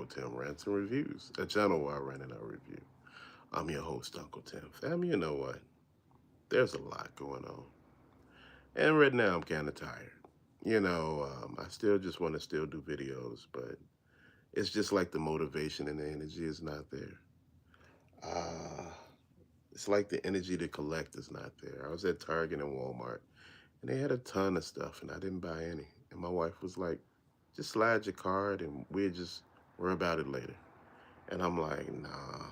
Uncle Tim Rants and Reviews, a channel where I rant and I review. I'm your host, Uncle Tim. Fam, you know what? There's a lot going on. And right now I'm kind of tired. I still just want to still do videos, but it's just like the motivation and the energy is not there. Uh, it's like the energy to collect is not there. I was at Target and Walmart, and they had a ton of stuff, and I didn't buy any. And my wife was like, just slide your card, and we'll just worry about it later. And I'm like, nah,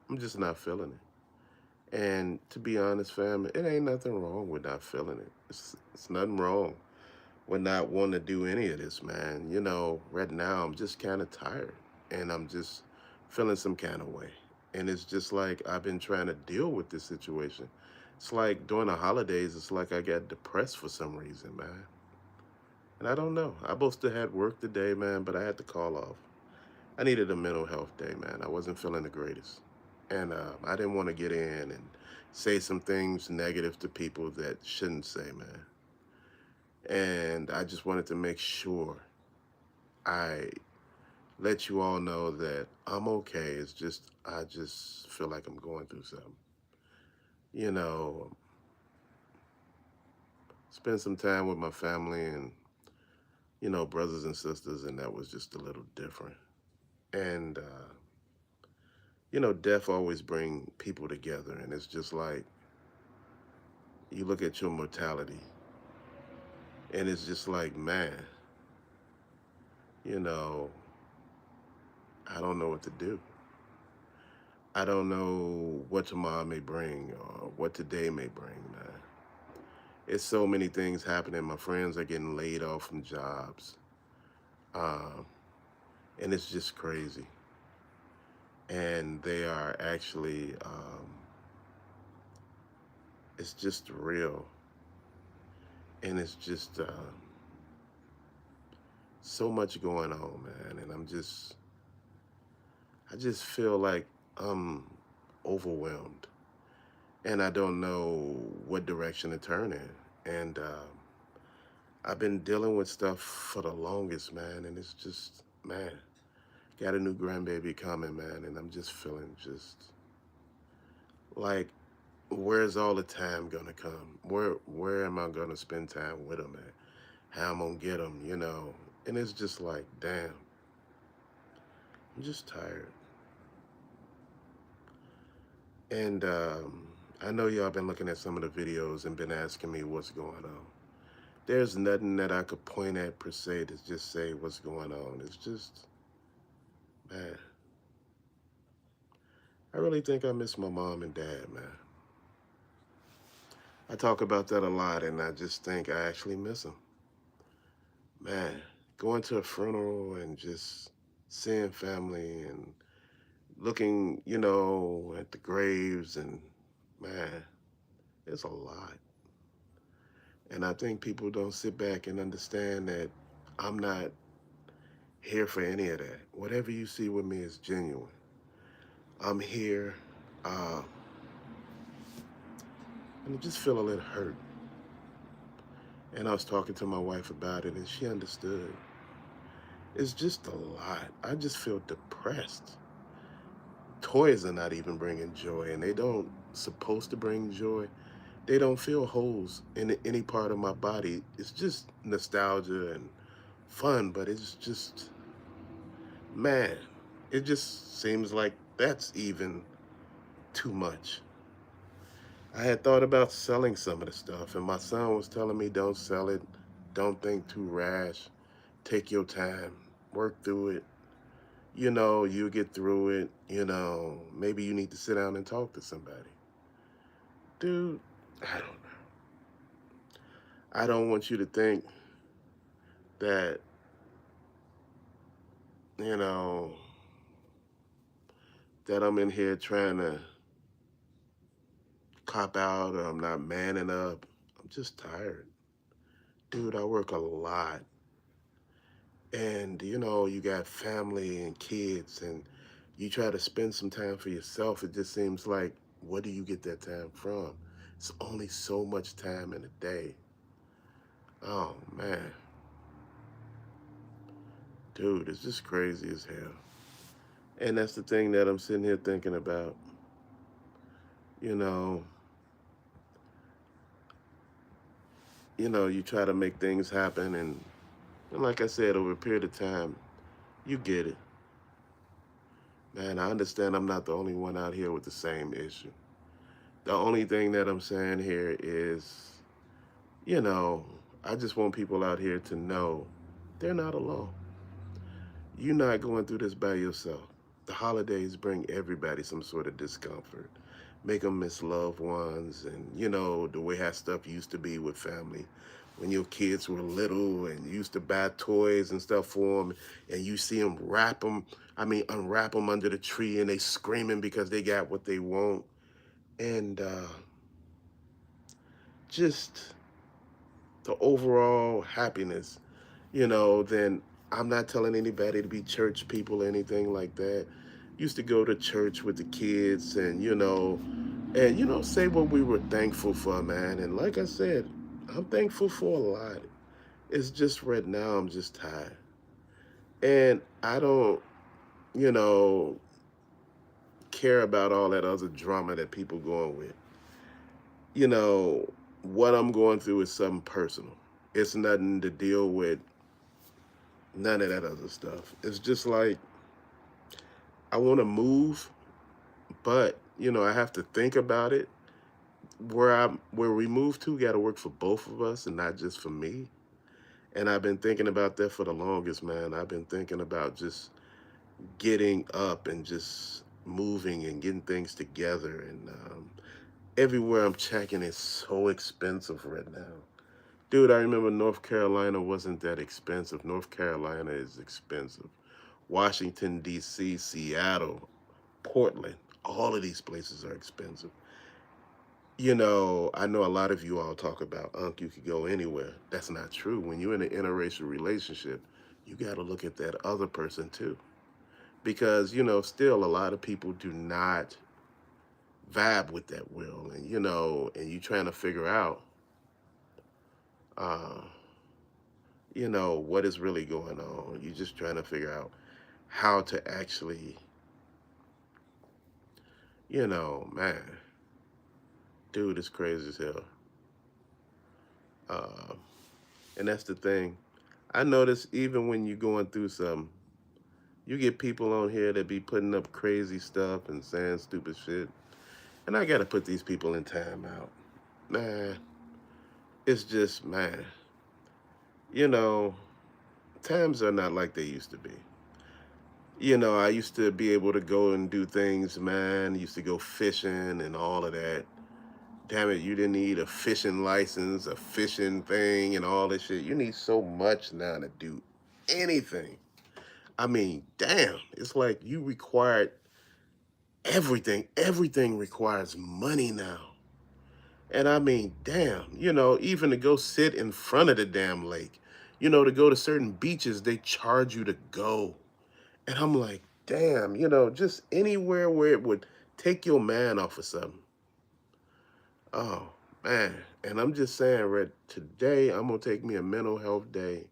I'm just not feeling it. And to be honest, fam, it ain't nothing wrong with not feeling it. It's nothing wrong with not wanting to do any of this, man. Right now I'm just kind of tired and I'm just feeling some kind of way. And it's just like I've been trying to deal with this situation. It's like during the holidays, it's like I got depressed for some reason, man. And I don't know. I supposed to had work today, man, but I had to call off. I needed a mental health day, man. I wasn't feeling the greatest. And I didn't want to get in and say some things negative to people that shouldn't say, man. And I just wanted to make sure I let you all know that I'm okay. It's just, I just feel like I'm going through something. You know, spend some time with my family and, brothers and sisters, and that was just a little different. And, death always bring people together, and it's just like, you look at your mortality, and it's just like, man, you know, I don't know what to do. I don't know what tomorrow may bring or what today may bring, man. It's so many things happening. My friends are getting laid off from jobs. Um, and it's just crazy. And they are actually, it's just real. And it's just so much going on, man. And I just feel like I'm overwhelmed. And I don't know what direction to turn in. And I've been dealing with stuff for the longest, man, and it's just, man, got a new grandbaby coming, man, and I'm just feeling just like, where's all the time gonna come? Where am I gonna spend time with him at? How I'm gonna get him, And it's just like, damn, I'm just tired. And I know y'all been looking at some of the videos and been asking me what's going on. There's nothing that I could point at per se to just say what's going on. It's just, man, I really think I miss my mom and dad, man. I talk about that a lot, and I just think I actually miss them. Man, going to a funeral and just seeing family and looking, at the graves, and man, it's a lot. And I think people don't sit back and understand that I'm not here for any of that. Whatever you see with me is genuine. I'm here, uh, and I just feel a little hurt. And I was talking to my wife about it, and she understood. It's just a lot. I just feel depressed. Toys are not even bringing joy, and they don't supposed to bring joy. They don't feel holes in any part of my body. It's just nostalgia and fun, but it's just, man, it just seems like that's even too much. I had thought about selling some of the stuff, and my son was telling me, don't sell it, don't think too rash, take your time, work through it. You get through it. Maybe you need to sit down and talk to somebody. Dude, I don't know. I don't want you to think that, you know, that I'm in here trying to cop out or I'm not manning up. I'm just tired. Dude, I work a lot. And, you got family and kids and you try to spend some time for yourself. It just seems like, where do you get that time from? It's only so much time in a day. Oh, man. Dude, it's just crazy as hell. And that's the thing that I'm sitting here thinking about. You know, you try to make things happen, and like I said, over a period of time, you get it. Man, I understand I'm not the only one out here with the same issue. The only thing that I'm saying here is, you know, I just want people out here to know they're not alone. You're not going through this by yourself. The holidays bring everybody some sort of discomfort, make them miss loved ones, and the way how stuff used to be with family. When your kids were little and you used to buy toys and stuff for them, and you see them unwrap them under the tree, and they screaming because they got what they want, and just the overall happiness, then I'm not telling anybody to be church people or anything like that. Used to go to church with the kids and say what we were thankful for, man. And like I said, I'm thankful for a lot. It's just right now I'm just tired. And I don't, you know, care about all that other drama that people going with. What I'm going through is something personal. It's nothing to deal with none of that other stuff. It's just like I want to move, but I have to think about it. Where we move to got to work for both of us and not just for me. And I've been thinking about that for the longest, man. I've been thinking about just getting up and just moving and getting things together. And everywhere I'm checking is so expensive right now. Dude, I remember North Carolina wasn't that expensive. North Carolina is expensive. Washington, D.C., Seattle, Portland, all of these places are expensive. I know a lot of you all talk about, you could go anywhere. That's not true. When you're in an interracial relationship, you got to look at that other person too. Because, still a lot of people do not vibe with that will. And you trying to figure out, uh, what is really going on. You're just trying to figure out how to actually, man, dude, it's crazy as hell. Uh, and that's the thing. I notice even when you're going through some, you get people on here that be putting up crazy stuff and saying stupid shit. And I got to put these people in timeout. Man, it's just, man, you know, times are not like they used to be. I used to be able to go and do things, man. Used to go fishing and all of that. Damn it, you didn't need a fishing license, a fishing thing, and all this shit. You need so much now to do anything. I mean, damn, it's like you required everything. Everything requires money now. And I mean, damn, even to go sit in front of the damn lake, to go to certain beaches, they charge you to go. And I'm like, damn, just anywhere where it would take your man off of something. Oh, man. And I'm just saying, Red, today I'm going to take me a mental health day.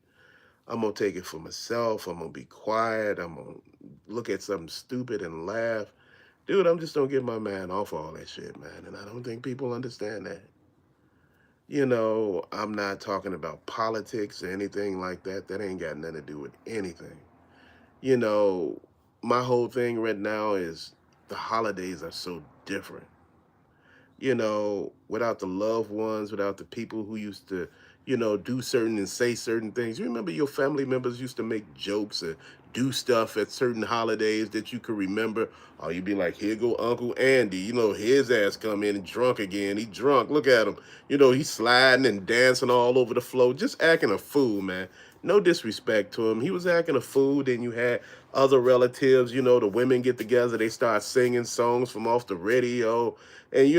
I'm going to take it for myself. I'm going to be quiet. I'm going to look at something stupid and laugh. Dude, I'm just going to get my man off all that shit, man. And I don't think people understand that. I'm not talking about politics or anything like that. That ain't got nothing to do with anything. You know, my whole thing right now is the holidays are so different. Without the loved ones, without the people who used to, do certain and say certain things. You remember your family members used to make jokes or do stuff at certain holidays that you could remember. Or you'd be like, here go Uncle Andy. His ass come in drunk again. He drunk. Look at him. He's sliding and dancing all over the floor, just acting a fool, man. No disrespect to him. He was acting a fool. Then you had other relatives, the women get together, they start singing songs from off the radio and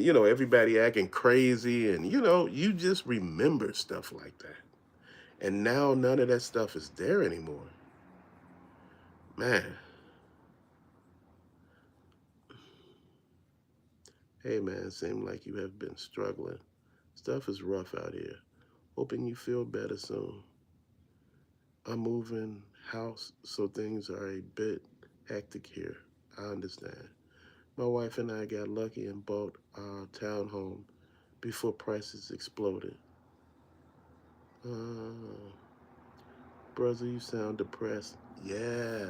everybody acting crazy, and you just remember stuff like that. And now none of that stuff is there anymore. Man, hey man, seem like you have been struggling. Stuff is rough out here. Hoping you feel better soon. I'm moving house, so things are a bit hectic here. I understand. My wife and I got lucky and bought our townhome before prices exploded. Uh, brother, you sound depressed. Yeah,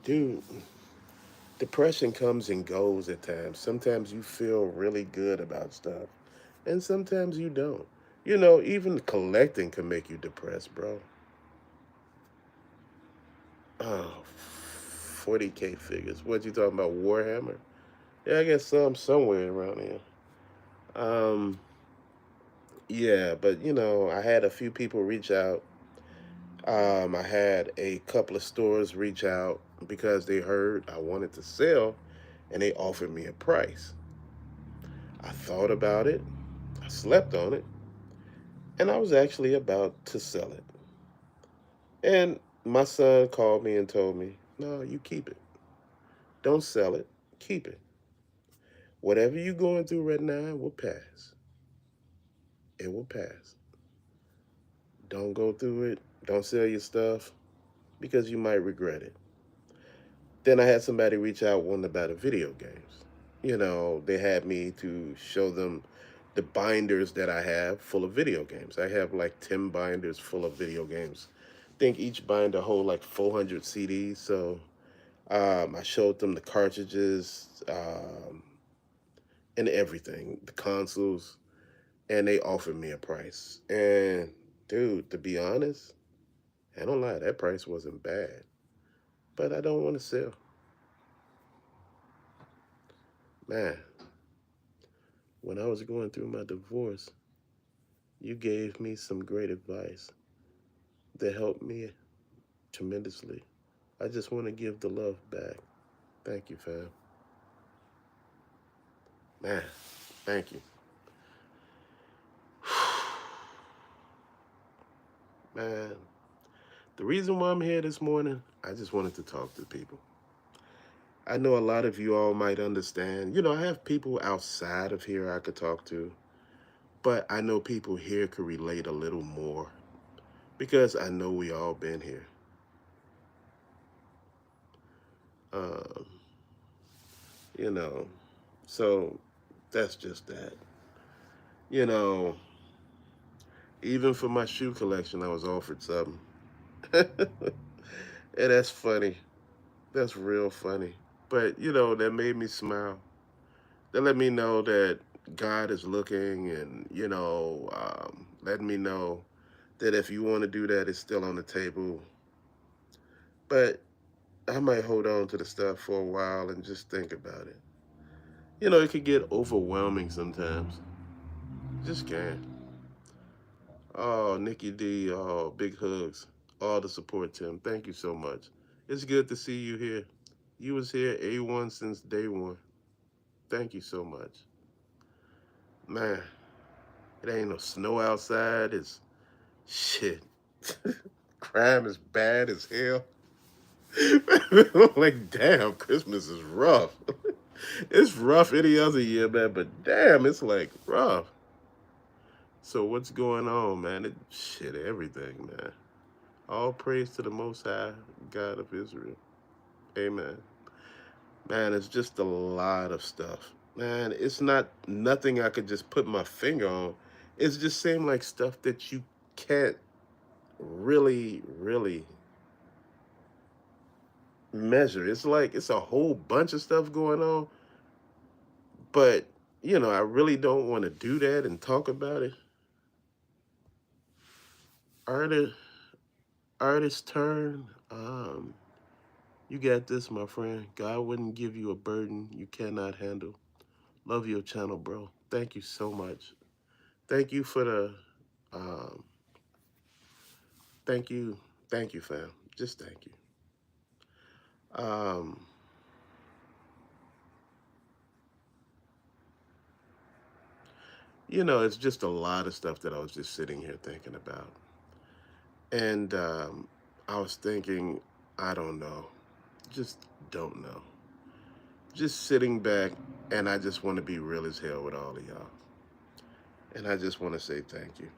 dude, depression comes and goes at times. Sometimes you feel really good about stuff, and sometimes you don't. Even collecting can make you depressed, bro. Oh, 40K figures. What you talking about, Warhammer? Yeah, I guess some somewhere around here. Um, yeah, but I had a few people reach out. I had a couple of stores reach out because they heard I wanted to sell and they offered me a price. I thought about it, I slept on it, and I was actually about to sell it. And my son called me and told me, no, you keep it. Don't sell it, keep it. Whatever you're going through right now will pass. It will pass. Don't go through it. Don't sell your stuff because you might regret it. Then I had somebody reach out wanting about the video games. They had me to show them the binders that I have full of video games. I have like 10 binders full of video games. I think each binder hold like 400 CDs. So I showed them the cartridges and everything, the consoles, and they offered me a price. And dude, to be honest, I don't lie, that price wasn't bad. But I don't want to sell. Man, when I was going through my divorce, you gave me some great advice that helped me tremendously. I just want to give the love back. Thank you, fam. Man, thank you. Man, the reason why I'm here this morning, I just wanted to talk to people. I know a lot of you all might understand. I have people outside of here I could talk to, but I know people here could relate a little more because I know we all been here. Um, you know, so that's just that. You know, even for my shoe collection, I was offered something. And that's funny. That's real funny. But, that made me smile. That let me know that God is looking and, letting me know that if you want to do that, it's still on the table. But I might hold on to the stuff for a while and just think about it. It could get overwhelming sometimes. Just can. Oh, Nikki D, oh, big hugs. All the support, Tim. Thank you so much. It's good to see you here. You was here A1 since day one. Thank you so much. Man, it ain't no snow outside. It's shit. Crime is bad as hell. Like, damn, Christmas is rough. It's rough any other year, man, but damn, it's like rough. So what's going on, man? Shit, everything, man. All praise to the Most High God of Israel. Amen. Man, it's just a lot of stuff. Man, it's not nothing I could just put my finger on. It's just seem like stuff that you can't really, really measure. It's like it's a whole bunch of stuff going on, but I really don't want to do that and talk about it. Artist, artist turn. You got this, my friend. God wouldn't give you a burden you cannot handle. Love your channel, bro. Thank you so much. Thank you for the um, thank you, fam. Just thank you. Um, it's just a lot of stuff that I was just sitting here thinking about, and I was thinking, I don't know, just don't know. Just sitting back, and I just want to be real as hell with all of y'all, and I just want to say thank you.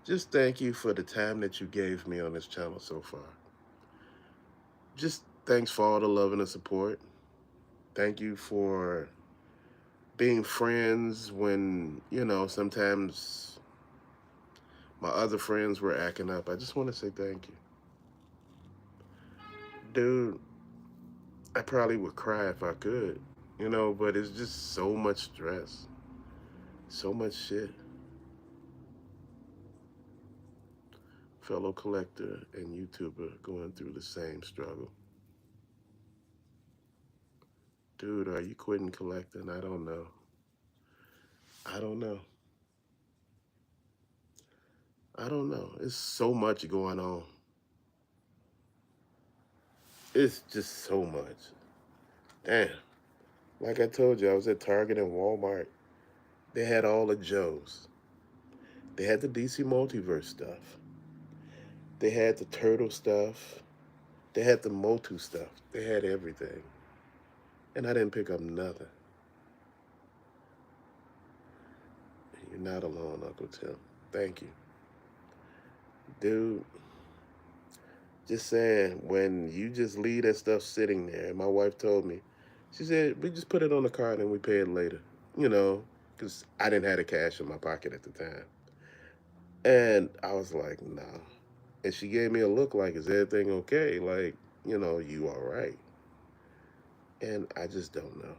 Just thank you for the time that you gave me on this channel so far. Just thanks for all the love and the support. Thank you for being friends when, sometimes my other friends were acting up. I just want to say thank you. Dude, I probably would cry if I could, but it's just so much stress, so much shit. Fellow collector and YouTuber going through the same struggle. Dude, are you quitting collecting? I don't know. I don't know. I don't know. It's so much going on. It's just so much. Damn. Like I told you, I was at Target and Walmart. They had all the Joes. They had the DC Multiverse stuff. They had the Turtle stuff. They had the Motu stuff. They had everything. And I didn't pick up nothing. You're not alone, Uncle Tim. Thank you. Dude, just saying, when you just leave that stuff sitting there, my wife told me, she said, we just put it on the card and we pay it later, because I didn't have the cash in my pocket at the time. And I was like, no. And she gave me a look like, is everything okay? Like, you all right? And I just don't know.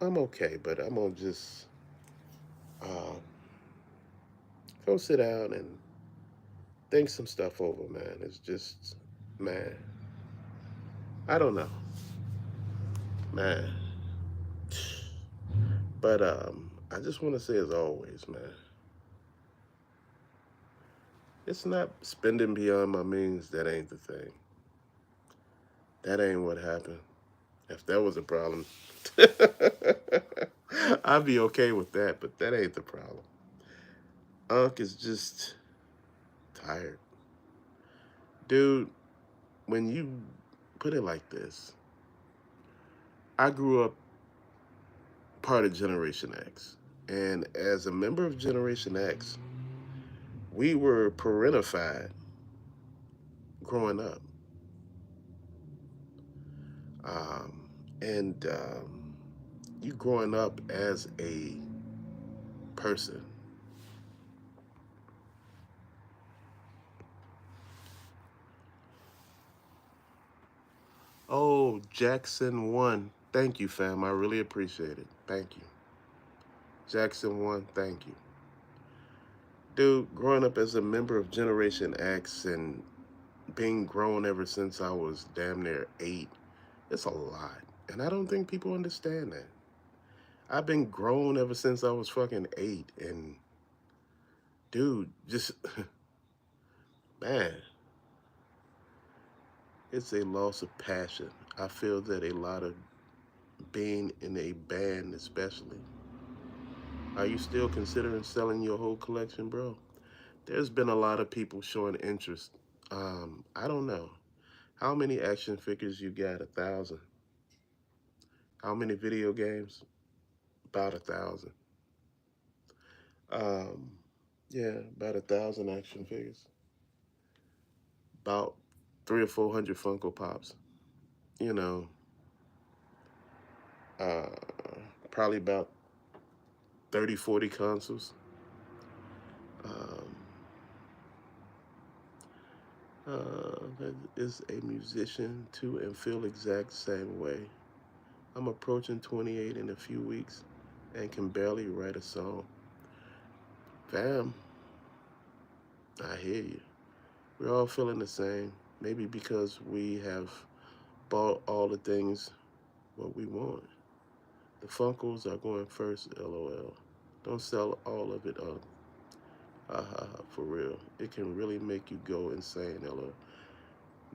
I'm okay, but I'm going to just um, go sit down and think some stuff over, man. It's just, man, I don't know, man. But I just want to say, as always, man, it's not spending beyond my means that ain't the thing. That ain't what happened. If that was a problem, I'd be okay with that, but that ain't the problem. Unc is just tired. Dude, when you put it like this, I grew up part of Generation X. And as a member of Generation X, we were parentified growing up. Um, and you growing up as a person. Oh, Jackson 1. Thank you, fam. I really appreciate it. Thank you. Jackson 1, thank you. Dude, growing up as a member of Generation X and being grown ever since I was damn near 8, it's a lot. And I don't think people understand that. I've been grown ever since I was fucking 8. And, dude, just, man, it's a loss of passion. I feel that a lot of being in a band, especially. Are you still considering selling your whole collection, bro? There's been a lot of people showing interest. I don't know. How many action figures you got? 1,000. How many video games? About 1,000. Um, yeah, about 1,000 action figures. About 300 or 400 Funko Pops. You know, uh, probably about 30, 40 consoles. Um, that is a musician too and feel exact same way. I'm approaching 28 in a few weeks and can barely write a song. Fam, I hear you. We're all feeling the same. Maybe because we have bought all the things what we want. The Funkos are going first, lol. Don't sell all of it up. Ha ha ha, for real. It can really make you go insane, lol.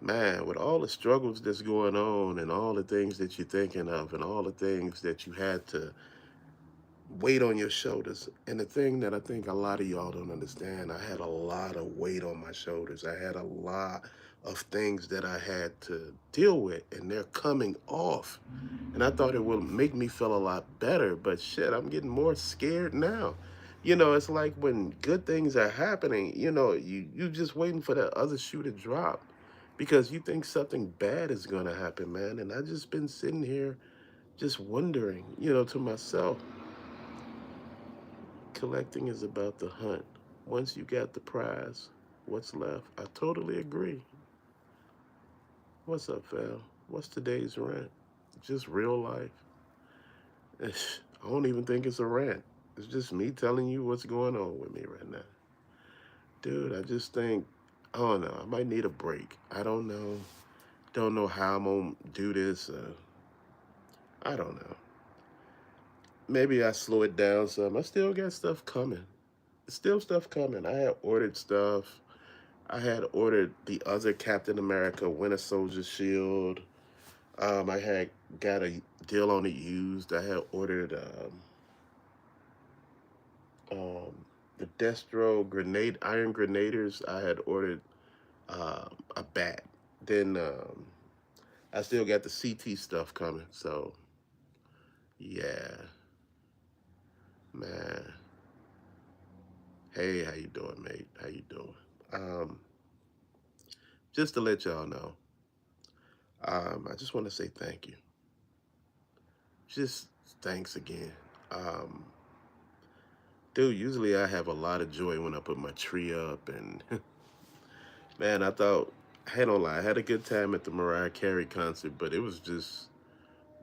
Man, with all the struggles that's going on and all the things that you're thinking of and all the things that you had to weight on your shoulders. And the thing that I think a lot of y'all don't understand, I had a lot of weight on my shoulders. I had a lot of things that I had to deal with, and they're coming off. And I thought it would make me feel a lot better, but shit, I'm getting more scared now. It's like when good things are happening, you just waiting for the other shoe to drop. because you think something bad is going to happen, man. And I just been sitting here just wondering, to myself, collecting is about the hunt. Once you got the prize, what's left? I totally agree. What's up, Val? What's today's rant? Just real life. I don't even think it's a rant. It's just me telling you what's going on with me right now. Dude, I just think, I don't know, I might need a break. I don't know. Don't know how I'm going to do this. I don't know. Maybe I slow it down some. I still got stuff coming. Still stuff coming. I had ordered stuff. I had ordered the other Captain America Winter Soldier shield. I had got a deal on it used. I had ordered the Destro grenade iron grenaders. I had ordered a bat. Then I still got the CT stuff coming. So yeah, man. Hey, how you doing, mate? How you doing? Um, just to let y'all know, I just want to say thank you. Just thanks again. Um, Dude, usually I have a lot of joy when I put my tree up, and man, I thought, I don't lie, I had a good time at the Mariah Carey concert, but it was just,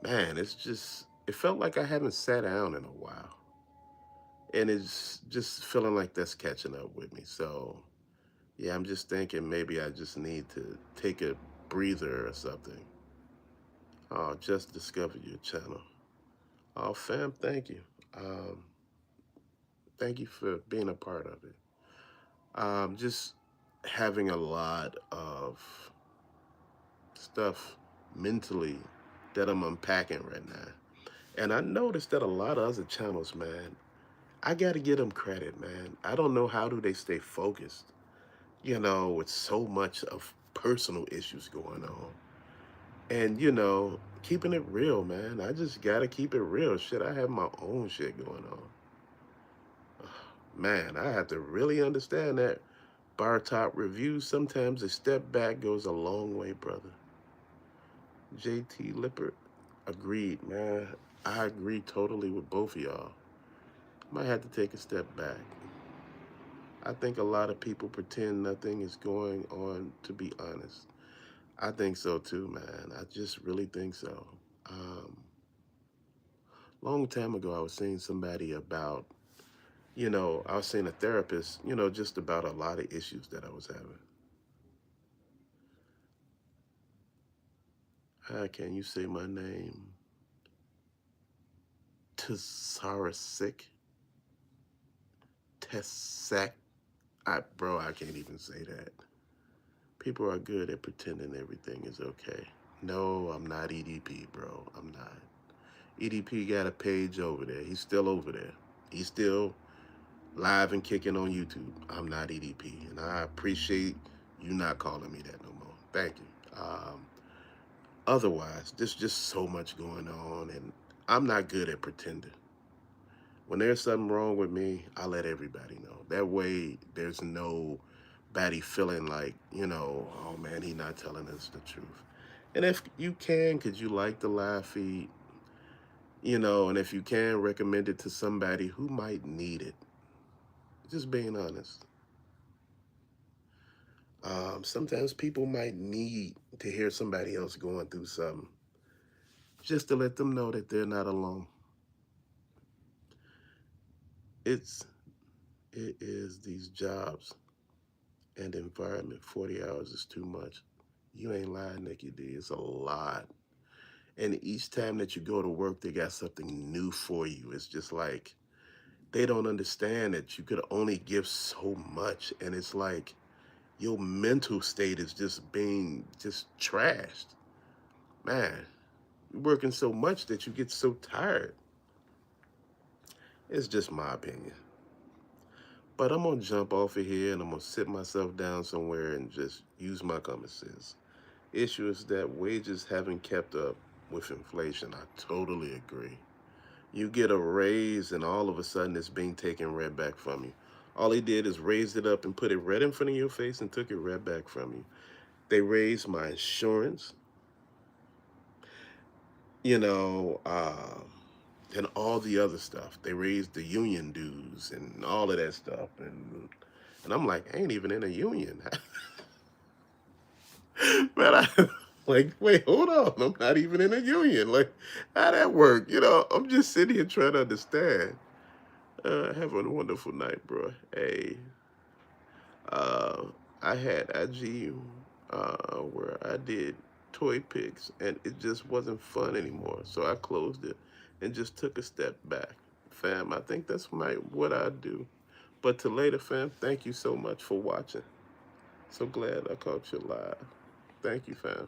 man, it felt like I haven't sat down in a while, and it's just feeling like that's catching up with me. So yeah, I'm just thinking maybe I just need to take a breather or something. Oh, just discovered your channel. Oh, fam, thank you. Um, Thank you for being a part of it. Just having a lot of stuff mentally that I'm unpacking right now. And I noticed that a lot of other channels, man, I got to give them credit, man. I don't know how do they stay focused, with so much of personal issues going on. And, keeping it real, man. I just got to keep it real. Shit, I have my own shit going on. Man, I have to really understand that bar top reviews. Sometimes a step back goes a long way, brother. JT Lippert, agreed, man. I agree totally with both of y'all. Might have to take a step back. I think a lot of people pretend nothing is going on, to be honest. I think so too, man. I just really think so. Um, Long time ago, I was seeing somebody about, I was seeing a therapist, just about a lot of issues that I was having. How can you say my name? Tsarasik? Tessak? Bro, I can't even say that. People are good at pretending everything is okay. No, I'm not EDP, bro. I'm not. EDP got a page over there. He's still over there. He's still live and kicking on YouTube. I'm not EDP, and I appreciate you not calling me that no more. Thank you. Otherwise, there's just so much going on, and I'm not good at pretending. When there's something wrong with me, I let everybody know. That way, there's nobody feeling like, oh man, he not telling us the truth. And if you can, could you like the live feed? And if you can, recommend it to somebody who might need it. Just being honest. Sometimes people might need to hear somebody else going through something, just to let them know that they're not alone. It's it is these jobs and environment. 40 hours is too much. You ain't lying, Nikki D. It's a lot. And each time that you go to work, they got something new for you. It's just like they don't understand that you could only give so much. And it's like your mental state is just being just trashed. Man, you're working so much that you get so tired. It's just my opinion. But I'm gonna jump off of here and I'm gonna sit myself down somewhere and just use my common sense. Issue is that wages haven't kept up with inflation. I totally agree. You get a raise and all of a sudden it's being taken right back from you. All he did is raised it up and put it right in front of your face and took it right back from you. They raised my insurance, you know, and all the other stuff. They raised the union dues and all of that stuff. And I'm like, I ain't even in a union. Man, I like, wait, hold on. I'm not even in a union. Like, how that work? I'm just sitting here trying to understand. Have a wonderful night, bro. Hey, uh, I had IG where I did toy picks, and it just wasn't fun anymore. So I closed it and just took a step back. Fam, I think that's what I do. But to later, fam, thank you so much for watching. So glad I caught you live. Thank you, fam.